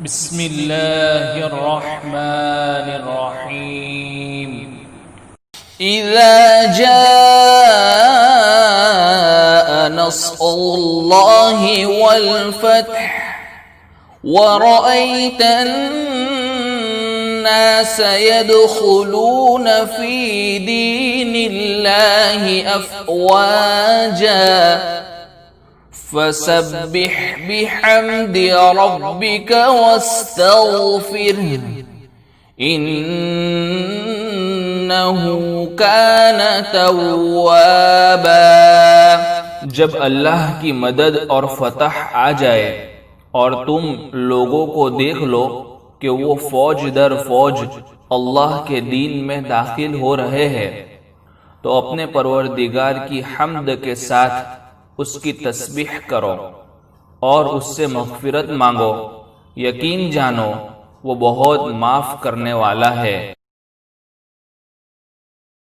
बिस्मिल्लाहिर्रहमानिर्रहीम। इज़ा जाअ नस्रुल्लाहि वल फत्ह वरअयतन नास यदखुलून फी दीनिल्लाहि अफ़वाजा फसब्बिह बिहम्दि रब्बिक वस्तग़फिरह इन्नहु कान तव्वाबा। जब अल्लाह की मदद और फतह आ जाए और तुम लोगों को देख लो कि वो फौज दर फौज अल्लाह के दीन में दाखिल हो रहे हैं, तो अपने परवरदिगार की हम्द के साथ उसकी तस्बीह करो और उससे मग़फ़िरत मांगो। यकीन जानो वो बहुत माफ़ करने वाला है।